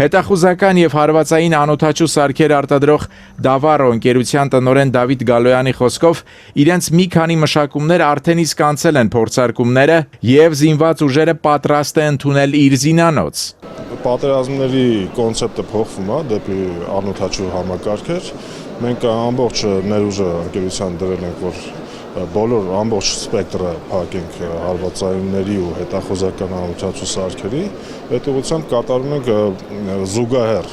Հետախուզական եւ հարվածային անօթաչու սարքեր արտադրող Դավարո ընկերության տնօրեն Դավիթ Գալոյանի խոսքով իրենց մի քանի մշակումներ արդեն իսկ անցել են փորձարկումները եւ զինված ուժերը պատրաստ է ընդունել իր զինանոց։ Պատերազմների կոնցեպտը փոխվում է դեպի անօթաչու համակարգեր։ Մենք ամբողջ ներուժը ընկերության դրել ենք, որ բոլոր ամբողջ սպեկտրը փակենք հարվածայինների ու հետախուզական անօթաչու սարքերի, այդ ուղղությամբ կատարում ենք զուգահեռ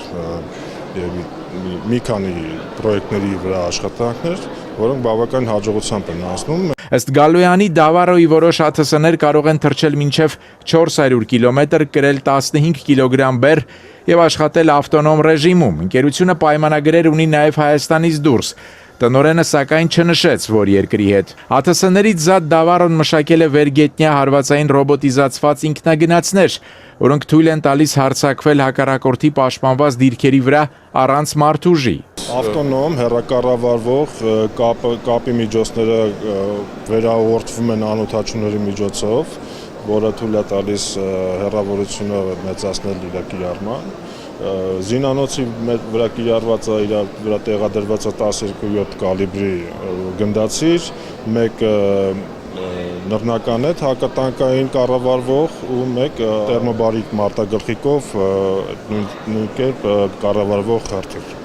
մի քանի պրոյեկտների վրա աշխատանքներ, որոնք բավական հաջողությամբ են անցնում։ Ըստ Գալոյանի Դավարոյի որոշ ԱԹՍ-ներ կարող են թռչել մինչև 400 կիլոմետր, կրել 15 կիլոգրամ բեռ եւ աշխատել ավտոնոմ ռեժիմում։ Ընկերությունը պայմանագրեր ունի նաեւ Հայաստանից դուրս։ Տնօրենը սակայն չնշեց, որ երկրի հետ։ ԱԹՍ-ներից զատ Դավարոն մշակել է վերգետնյա հարվածային ռոբոտիզացված ինքնագնացներ, որոնք թույլ են տալիս հարձակվել հակառակորդի պաշտպանված դիրքերի վրա առանց մարդուժի։ Ավտոնոմ հեռակառավարվող կապի միջոցները վերաուղղորդվում են անօթաչուների միջոցով, որը թույլ է տալիս հեռավորությունը մեծացնել իր կիրառման։ Զինանոցի վրա կիրառված է, իր վրա տեղադրված է 12-7 կալիբրի գնդացիր, մեկ նռնական է հակատանկային կառավարվող ու մեկ տերմոբարիկ մարտագլխիկով նույն կերպ կառավարվող հրթիռ։